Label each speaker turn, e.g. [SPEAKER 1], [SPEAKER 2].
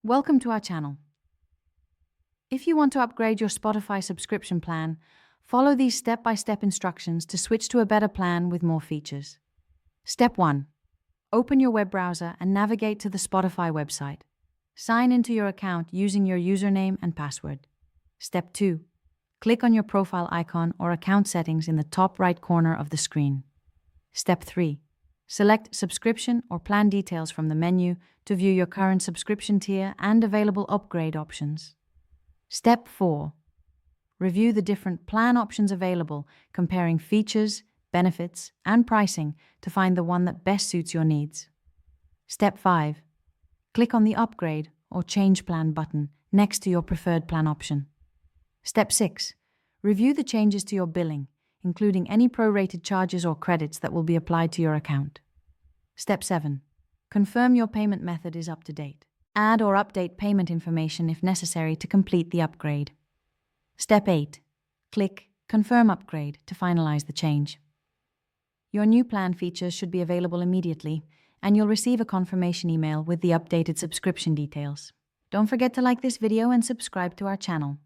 [SPEAKER 1] Welcome to our channel. If you want to upgrade your Spotify subscription plan, follow these step-by-step instructions to switch to a better plan with more features. Step 1. Open your web browser and navigate to the Spotify website. Sign into your account using your username and password. Step 2. Click on your profile icon or account settings in the top right corner of the screen. Step 3. Select subscription or plan details from the menu to view your current subscription tier and available upgrade options. Step 4. Review the different plan options available, comparing features, benefits, and pricing to find the one that best suits your needs. Step 5. Click on the Upgrade or Change Plan button next to your preferred plan option. Step 6. Review the changes to your billing, including any prorated charges or credits that will be applied to your account. Step 7. Confirm your payment method is up to date. Add or update payment information if necessary to complete the upgrade. Step 8. Click Confirm Upgrade to finalize the change. Your new plan features should be available immediately, and you'll receive a confirmation email with the updated subscription details. Don't forget to like this video and subscribe to our channel.